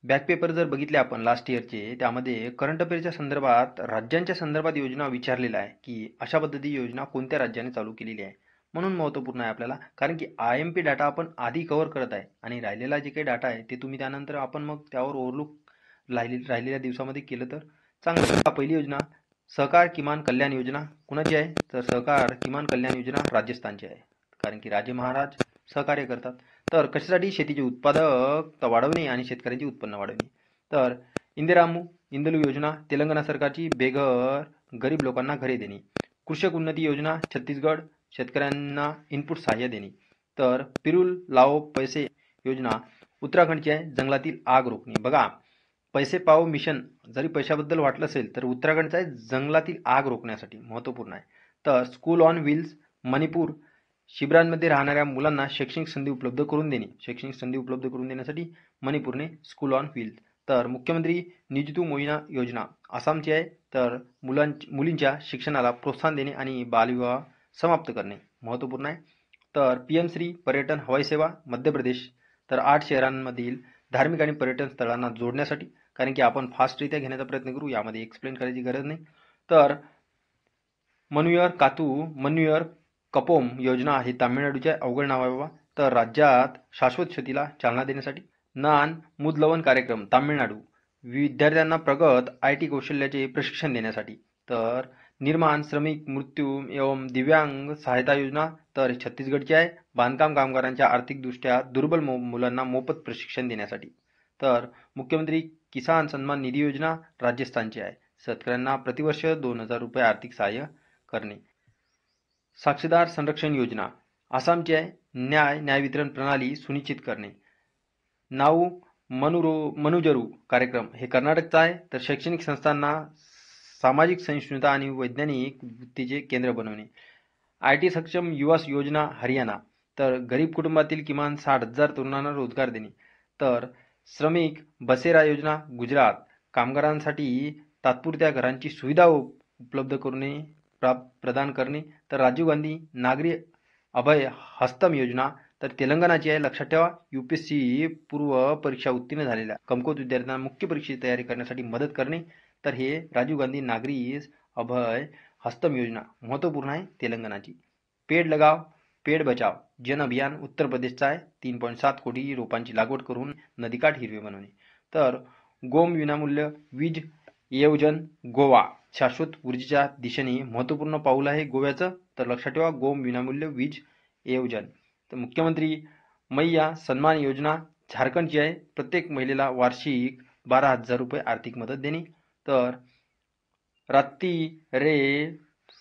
बॅक पेपर जर बघितले आपण लास्ट इयरचे, त्यामध्ये करंट अफेअरच्या संदर्भात राज्यांच्या संदर्भात योजना विचारलेल्या आहे की अशा पद्धती योजना कोणत्या राज्याने चालू केलेली आहे. म्हणून महत्त्वपूर्ण आहे आपल्याला, कारण की IMP डाटा आपण आधी कव्हर करत आहे आणि राहिलेला जे काही डाटा आहे ते तुम्ही त्यानंतर आपण मग त्यावर ओव्हरलुक राहिलेल्या दिवसामध्ये केलं तर चांगलं. पहिली योजना सहकार किमान कल्याण योजना कुणाची आहे? तर सहकार किमान कल्याण योजना राजस्थानची आहे, कारण की राजे महाराज सहकार्य करतात. तर कशासाठी? शेतीचे उत्पादकता वाढवणे आणि शेतकऱ्यांचे उत्पन्न वाढवणे. तर इंदिरू योजना तेलंगणा सरकारची, बेघर गरीब लोकांना घरे देणे. कृषक उन्नती योजना छत्तीसगड, शेतकऱ्यांना इनपुट सहाय्य देणे. तर पिरुल लाओ पैसे योजना उत्तराखंडची आहे, जंगलातील आग रोखणे. बघा, पैसे पाओ मिशन जरी पैशाबद्दल वाटलं असेल तर उत्तराखंडचं आहे, जंगलातील आग रोखण्यासाठी महत्त्वपूर्ण आहे. तर स्कूल ऑन व्हील्स मणिपूर, शिबिरांमध्ये राहणाऱ्या मुलांना शैक्षणिक संधी उपलब्ध करून देणे. शैक्षणिक संधी उपलब्ध करून देण्यासाठी मणिपूरने स्कूल ऑन व्हील्स. तर मुख्यमंत्री निजुतू मोइना योजना आसामची आहे, तर मुलींच्या शिक्षणाला प्रोत्साहन देणे आणि बालविवाह समाप्त करणे महत्त्वपूर्ण आहे. तर PM श्री पर्यटन हवाई सेवा मध्य प्रदेश, तर 8 शहरांमधील धार्मिक आणि पर्यटन स्थळांना जोडण्यासाठी, कारण की आपण फास्टरित्या घेण्याचा प्रयत्न करू, यामध्ये एक्सप्लेन करायची गरज नाही. तर मन्युयर कपोम योजना आहे तामिळनाडूच्या, अवघड नाव आहे बाबा. तर राज्यात शाश्वत शेतीला चालना देण्यासाठी. नान मुदलवन कार्यक्रम तामिळनाडू, विद्यार्थ्यांना प्रगत IT कौशल्याचे प्रशिक्षण देण्यासाठी. तर निर्माण श्रमिक मृत्यू एवं दिव्यांग सहायता योजना तर छत्तीसगडची आहे, बांधकाम कामगारांच्या आर्थिकदृष्ट्या दुर्बल मुलांना मोफत प्रशिक्षण देण्यासाठी. तर मुख्यमंत्री किसान सन्मान निधी योजना राजस्थानची आहे, शेतकऱ्यांना प्रतिवर्ष 2,000 रुपये आर्थिक सहाय्य करणे. साक्षीदार संरक्षण योजना आसामची आहे, न्याय वितरण प्रणाली सुनिश्चित करणे. नाऊ मनुजरू कार्यक्रम हे कर्नाटकचा आहे, तर शैक्षणिक संस्थांना सामाजिक सहिष्णुता आणि वैज्ञानिक वृत्तीचे केंद्र बनवणे. IT सक्षम युवा योजना हरियाणा, तर गरीब कुटुंबातील किमान 60,000 तरुणांना रोजगार देणे. तर श्रमिक बसेरा योजना गुजरात, कामगारांसाठी तात्पुरत्या घरांची सुविधा उपलब्ध करून प्रदान करणे. तर राजीव गांधी नागरी अभय हस्तम योजना तर तेलंगणाची आहे, लक्षात ठेवा. UPSC पूर्व परीक्षा उत्तीर्ण झालेल्या कमकुवत विद्यार्थ्यांना मुख्य परीक्षेची तयारी करण्यासाठी मदत करणे. तर हे राजीव गांधी नागरी अभय हस्तम योजना महत्त्वपूर्ण आहे तेलंगणाची. पेड लगाव पेड बचाव जन अभियान उत्तर प्रदेशचा आहे, 3.7 कोटी रोपांची लागवड करून नदीकाठ हिरवे बनवणे. तर गोम विनामूल्य वीज योजन गोवा, शाश्वत ऊर्जेच्या दिशेने महत्त्वपूर्ण पाऊल आहे गोव्याचं, तर लक्षात ठेवा गोम विनामूल्य वीज योजन. तर मुख्यमंत्री मैया सन्मान योजना झारखंडची आहे, प्रत्येक महिलेला वार्षिक 12,000 रुपये आर्थिक मदत देणे. तर रात्री रे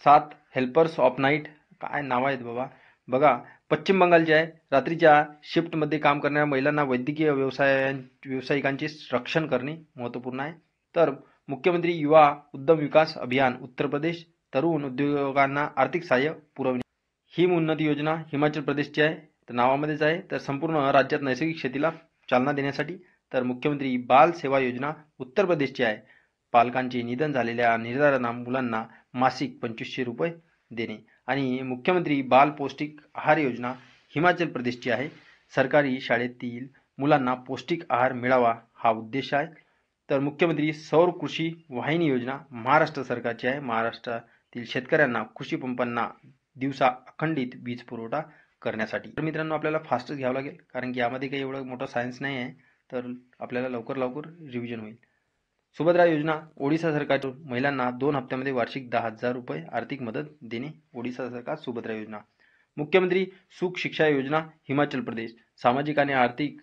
7 हेल्पर्स ऑफ नाईट, काय नाव आहेत बाबा. बघा, पश्चिम बंगालचे आहे, रात्रीच्या शिफ्टमध्ये काम करणाऱ्या महिलांना वैद्यकीय व्यावसायिकांचे रक्षण करणे महत्त्वपूर्ण आहे. तर मुख्यमंत्री युवा उद्यम विकास अभियान उत्तर प्रदेश, तरुण उद्योगांना आर्थिक सहाय्य पुरवणे. हिम उन्नती योजना हिमाचल प्रदेशची आहे, तर नावामध्येच आहे. तर संपूर्ण राज्यात नैसर्गिक शेतीला चालना देण्यासाठी. तर मुख्यमंत्री बाल सेवा योजना उत्तर प्रदेशची आहे, पालकांचे निधन झालेल्या निर्धारांना मुलांना मासिक 2,500 रुपये देणे. आणि मुख्यमंत्री बाल पौष्टिक आहार योजना हिमाचल प्रदेशची आहे, सरकारी शाळेतील मुलांना पौष्टिक आहार मिळावा हा उद्देश आहे. तर मुख्यमंत्री सौर कृषी वाहिनी योजना महाराष्ट्र सरकारची आहे, महाराष्ट्रातील शेतकऱ्यांना कृषी पंपांना दिवसा अखंडित वीज पुरवठा करण्यासाठी. तर मित्रांनो, आपल्याला फास्टच घ्यावं लागेल, कारण की यामध्ये काही एवढं मोठं सायन्स नाही आहे, तर आपल्याला लवकर रिव्हिजन होईल. सुभद्रा योजना ओडिशा सरकार महिलांना 2 हप्त्यामध्ये वार्षिक 10,000 रुपये आर्थिक मदत देणे. ओडिशा सरकार सुभद्रा योजना. मुख्यमंत्री सुख शिक्षा योजना हिमाचल प्रदेश, सामाजिक आणि आर्थिक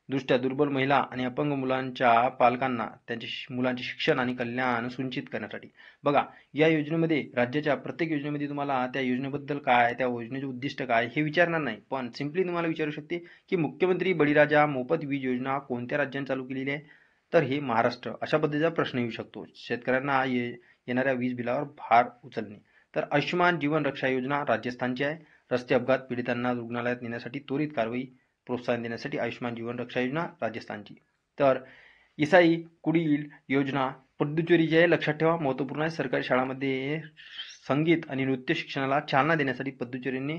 दृष्ट्या दुर्बल महिला आणि अपंग मुलांच्या पालकांना त्यांच्या मुलांचे शिक्षण आणि कल्याण सुनिश्चित करण्यासाठी. बघा, या योजनेमध्ये राज्याच्या प्रत्येक योजनेमध्ये तुम्हाला त्या योजनेबद्दल काय, त्या योजनेचे उद्दिष्ट काय हे विचारणार नाही, पण सिम्पली तुम्हाला विचारू शकते की मुख्यमंत्री बळीराजा मोफत वीज योजना कोणत्या राज्याने चालू केलेली आहे? तर हे महाराष्ट्र. अशा पद्धतीचा प्रश्न येऊ शकतो. शेतकऱ्यांना येणाऱ्या वीज बिलावर भार उचलणे. तर आयुष्यमान जीवन रक्षा योजना राजस्थानची आहे, रस्ते अपघात पीडितांना रुग्णालयात नेण्यासाठी त्वरित कारवाई प्रोत्साहन देण्यासाठी आयुष्यमान जीवन रक्षा योजना राजस्थानची. तर ईसाई कुडील योजना पुडुचेरीची आहे, लक्षात ठेवा, महत्त्वपूर्ण आहे. सरकारी शाळांमध्ये संगीत आणि नृत्य शिक्षणाला चालना देण्यासाठी पुडुचेरीने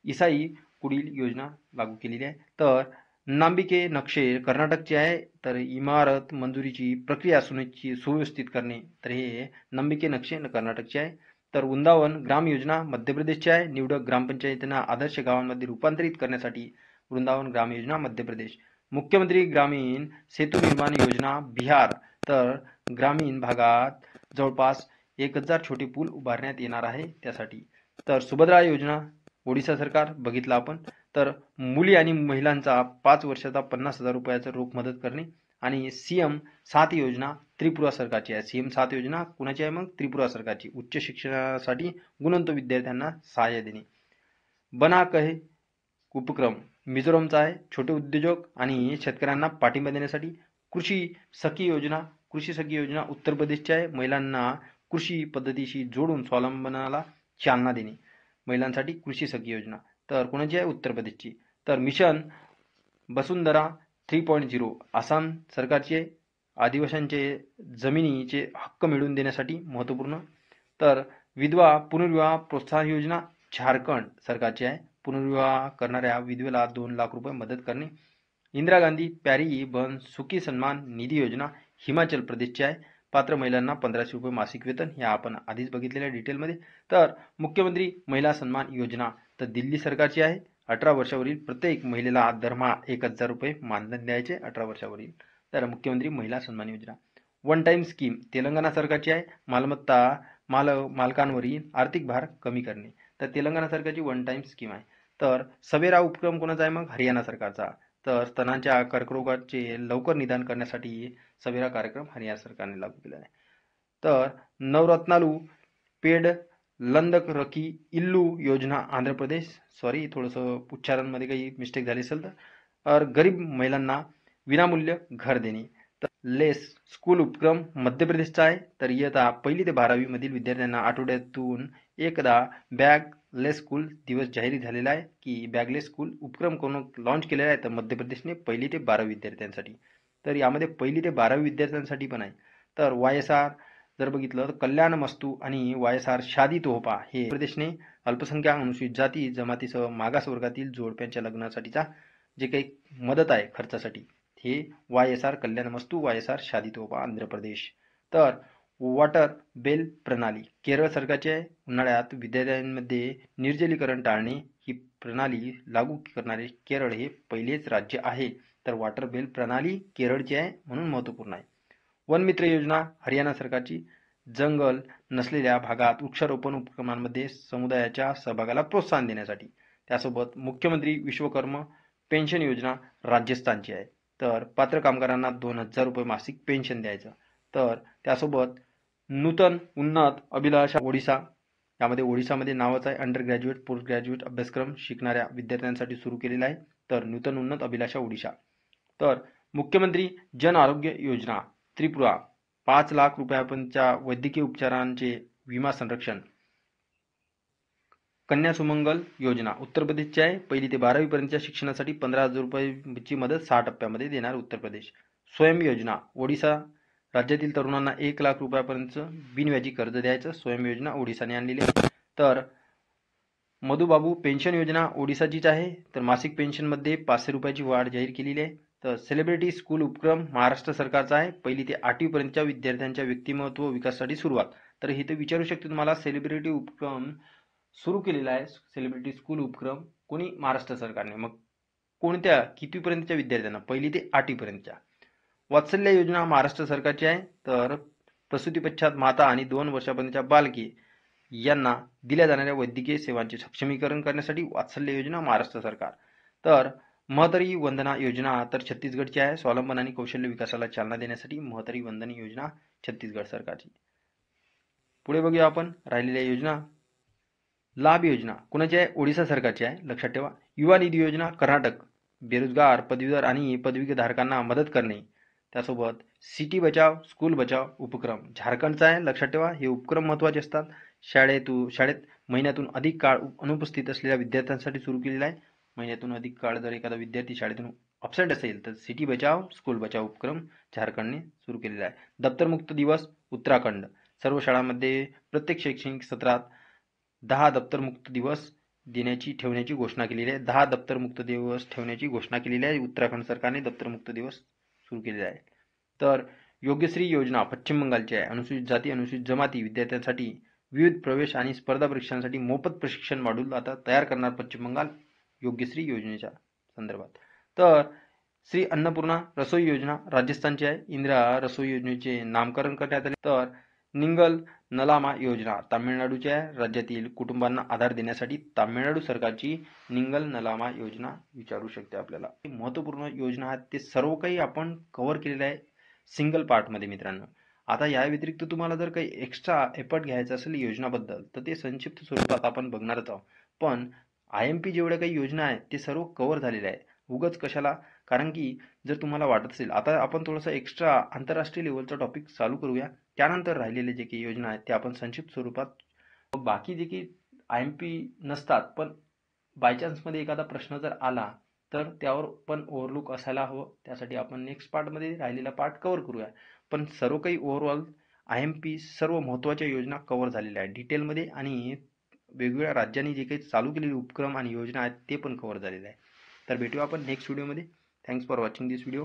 ईसाई कुडील योजना लागू केलेली आहे. तर नांबिके नक्षे कर्नाटकचे आहे, तर इमारत मंजुरीची प्रक्रिया सुव्यवस्थित करणे, तर हे नांबिके नक्षे कर्नाटकचे आहे. तर वृंदावन ग्राम योजना मध्य प्रदेशची आहे. निवडक ग्रामपंचायतींना आदर्श गावांमध्ये रूपांतरित करण्यासाठी वृंदावन ग्राम योजना मध्य प्रदेश. मुख्यमंत्री ग्रामीण सेतू निर्माण योजना बिहार, तर ग्रामीण भागात जवळपास 1000 छोटे पूल उभारण्यात येणार आहे त्यासाठी. तर सुभद्रा योजना ओडिशा सरकार बघितलं आपण. तर मुली आणि महिलांचा 5 वर्षाचा 50,000 रुपयाचं रोख मदत करणे. आणि सीएम 7 योजना त्रिपुरा सरकारची आहे. सीएम 7 योजना कुणाची आहे मग? त्रिपुरा सरकारची. उच्च शिक्षणासाठी गुणवंत विद्यार्थ्यांना सहाय्य देणे. बना कहे उपक्रम मिझोरमचा आहे. छोटे उद्योजक आणि शेतकऱ्यांना पाठिंबा देण्यासाठी. कृषी सखी योजना उत्तर प्रदेशची आहे. महिलांना कृषी पद्धतीशी जोडून स्वावलंबनाला चालना देणे. महिलांसाठी कृषी सखी योजना तर कोणाची आहे? उत्तर प्रदेशची. तर मिशन वसुंधरा 3.0 आसाम सरकारची आहे. आदिवासींचे जमिनीचे हक्क मिळवून देण्यासाठी महत्त्वपूर्ण. तर विधवा पुनर्विवाह प्रोत्साहन योजना झारखंड सरकारची आहे. पुनर्विवाह करणाऱ्या विधवेला 2 लाख रुपये मदत करणे. इंदिरा गांधी प्यारी बहन सुखी सन्मान निधी योजना हिमाचल प्रदेशची आहे. पात्र महिलांना 1500 रुपये मासिक वेतन, हे आपण आधीच बघितलेल्या डिटेलमध्ये. तर मुख्यमंत्री महिला सन्मान योजना तर दिल्ली सरकारची आहे. 18 वर्षावरील प्रत्येक महिलेला दरमहा 1000 रुपये मानधन द्यायचे 18 वर्षावरील. तर मुख्यमंत्री महिला सन्मान योजना. वन टाइम स्कीम तेलंगणा सरकारची आहे. मालकांवरील आर्थिक भार कमी करणे. तर तेलंगणा सरकारची वन टाइम स्कीम आहे. तर सवेरा उपक्रम कोणाचा आहे मग? हरियाणा सरकारचा. तर स्तनांच्या कर्करोगाचे लवकर निदान करण्यासाठी सवेरा कार्यक्रम हरियाणा सरकारने लागू केला आहे. तर नवरत्नालू पेड लंदकरकी इल्लू योजना आंध्र प्रदेश. सॉरी, थोडंसं उच्चारांमध्ये काही मिस्टेक झाली असेल तर. गरीब महिलांना विनामूल्य घर देणे. तर लेस स्कूल उपक्रम मध्य प्रदेशचा आहे. तर इयत्ता 1ली ते 12वी मधील विद्यार्थ्यांना आठवड्यातून एकदा बॅगलेस स्कूल दिवस जाहीर झालेला आहे की बॅगलेस स्कूल उपक्रम कोण लॉन्च केलेला आहे? तर मध्य प्रदेशने 1ली ते 12वी विद्यार्थ्यांसाठी. तर यामध्ये 1ली ते 12वी विद्यार्थ्यांसाठी पण आहे. तर YSR जर बघितलं तर कल्याण मस्तू आणि YSR शादी तोहफा हे प्रदेशने अल्पसंख्याक अनुसूचित जाती जमातीसह मागास वर्गातील जोडप्यांच्या लग्नासाठीचा जे काही मदत आहे खर्चासाठी, हे YSR कल्याण मस्तू YSR शादी तोहफा आंध्र प्रदेश. तर वॉटर बेल प्रणाली केरळ सरकारची आहे. उन्हाळ्यात विद्यालयांमध्ये निर्जलीकरण टाळणे ही प्रणाली लागू करणारे केरळ हे पहिलेच राज्य आहे. तर वॉटर बेल प्रणाली केरळची आहे म्हणून महत्त्वपूर्ण आहे. वनमित्र योजना हरियाणा सरकारची. जंगल नसलेल्या भागात वृक्षारोपण उपक्रमांमध्ये समुदायाच्या सहभागाला प्रोत्साहन देण्यासाठी. त्यासोबत मुख्यमंत्री विश्वकर्मा पेन्शन योजना राजस्थानची आहे. तर पात्र कामगारांना 2000 रुपये मासिक पेन्शन द्यायचं. तर त्यासोबत नूतन उन्नत अभिलाषा ओडिशा, यामध्ये ओडिशामध्ये नावच आहे. अंडर ग्रॅज्युएट पोस्ट ग्रॅज्युएट अभ्यासक्रम शिकणाऱ्या विद्यार्थ्यांसाठी सुरू केलेला आहे. तर नूतन उन्नत अभिलाषा ओडिशा. तर मुख्यमंत्री जन आरोग्य योजना त्रिपुरा 5 लाख रुपयापर्यंतच्या वैद्यकीय उपचारांचे विमा संरक्षण. कन्या सुमंगल योजना उत्तर प्रदेशची आहे. 1ली ते 12वी पर्यंतच्या शिक्षणासाठी 15,000 रुपयाची मदत 6 टप्प्यामध्ये देणार उत्तर प्रदेश. स्वयं योजना ओडिशा राज्यातील तरुणांना 1 लाख रुपयापर्यंतचं बिनव्याजी कर्ज द्यायचं. स्वयं योजना ओडिशाने आणलेली आहे. तर मधुबाबू पेन्शन योजना ओडिशाचीच आहे. तर मासिक पेन्शनमध्ये 500 रुपयाची वाढ जाहीर केलेली आहे. तर सेलिब्रिटी स्कूल उपक्रम महाराष्ट्र सरकारचा आहे. 1ली ते 8वी पर्यंतच्या विद्यार्थ्यांच्या व्यक्तिमत्व विकासासाठी सुरुवात. तर हे तर विचारू शकते तुम्हाला, सेलिब्रिटी उपक्रम सुरू केलेला आहे. सेलिब्रिटी स्कूल उपक्रम कोणी? महाराष्ट्र सरकारने. मग कोणत्या कितवीपर्यंतच्या विद्यार्थ्यांना? 1ली ते 8वी पर्यंतच्या. वात्सल्य योजना महाराष्ट्र सरकारची आहे. तर प्रसूतीपश्चात माता आणि 2 वर्षापर्यंतच्या बालके यांना दिल्या जाणाऱ्या वैद्यकीय सेवांचे सक्षमीकरण करण्यासाठी वात्सल्य योजना महाराष्ट्र सरकार. तर महतरी वंदना योजना तर छत्तीसगडची आहे. स्वावलंबन आणि कौशल्य विकासाला चालना देण्यासाठी महतरी वंदना योजना छत्तीसगड सरकारची. पुढे बघूया आपण राहिलेल्या योजना. लाभ योजना कुणाची आहे? ओडिशा सरकारची आहे, लक्षात ठेवा. युवा निधी योजना कर्नाटक. बेरोजगार पदवीधर आणि पदवीधारकांना मदत करणे. त्यासोबत सिटी बचाव स्कूल बचाव उपक्रम झारखंडचा आहे, लक्षात ठेवा. हे उपक्रम महत्त्वाचे असतात. शाळेत महिन्यातून अधिक काळ अनुपस्थित असलेल्या विद्यार्थ्यांसाठी सुरू केलेला आहे. महिन्यातून अधिक काळ जर एखादा विद्यार्थी शाळेतून अब्सेंट असेल तर सिटी बचाव स्कूल बचाव उपक्रम झारखंडने सुरू केलेला आहे. दप्तरमुक्त दिवस उत्तराखंड. सर्व शाळांमध्ये प्रत्येक शैक्षणिक सत्रात 10 दप्तरमुक्त दिवस ठेवण्याची घोषणा केलेली आहे. 10 दप्तरमुक्त दिवस ठेवण्याची घोषणा केलेली आहे. उत्तराखंड सरकारने दप्तरमुक्त दिवस सुरू केलेले आहे. तर योग्यश्री योजना पश्चिम बंगालची आहे. अनुसूचित जाती, अनुसूचित जमाती विद्यार्थ्यांसाठी विविध प्रवेश आणि स्पर्धा परीक्षांसाठी मोफत प्रशिक्षण मॉड्यूल आता तयार करणार पश्चिम बंगाल योग्यश्री योजनेच्या संदर्भात. तर श्री अन्नपूर्णा रसोई योजना राजस्थानची आहे. इंदिरा रसोई योजनेचे नामकरण करण्यात आले. तर निंगल नलामा योजना तामिळनाडूची आहे. राज्यातील कुटुंबांना आधार देण्यासाठी तामिळनाडू सरकारची निंगल नलामा योजना विचारू शकते आपल्याला. महत्त्वपूर्ण योजना आहेत ते सर्व काही आपण कव्हर केलेलं आहे सिंगल पार्टमध्ये मित्रांनो. आता या व्यतिरिक्त तुम्हाला जर काही एक्स्ट्रा एफर्ट घ्यायचा असेल योजनाबद्दल तर ते संक्षिप्त स्वरूपात आपण बघणारच आहोत. पण IMP जेवढ्या काही योजना आहेत ते सर्व कव्हर झालेले आहे. उगाच कशाला, कारण की जर तुम्हाला वाटत असेल आता आपण थोडंसं एक्स्ट्रा आंतरराष्ट्रीय लेवलचा टॉपिक चालू करूया. त्यानंतर राहिलेले जे काही योजना आहेत ते आपण संक्षिप्त स्वरूपात बाकी जे काही IMP नसतात पण बायचान्समध्ये एखादा प्रश्न जर आला तर त्यावर पण ओव्हरलुक असायला हवं. त्यासाठी आपण नेक्स्ट पार्टमध्ये राहिलेला पार्ट कव्हर करूया. पण सर्व काही ओव्हरऑल IMP सर्व महत्त्वाच्या योजना कव्हर झालेल्या आहेत डिटेलमध्ये आणि वेगवेगळ्या राज्यांनी जे काही चालू केलेले उपक्रम आणि योजना आहेत ते पण कव्हर झालेले आहे. तर भेटूया आपण नेक्स्ट व्हिडिओमध्ये. Thanks for watching this video.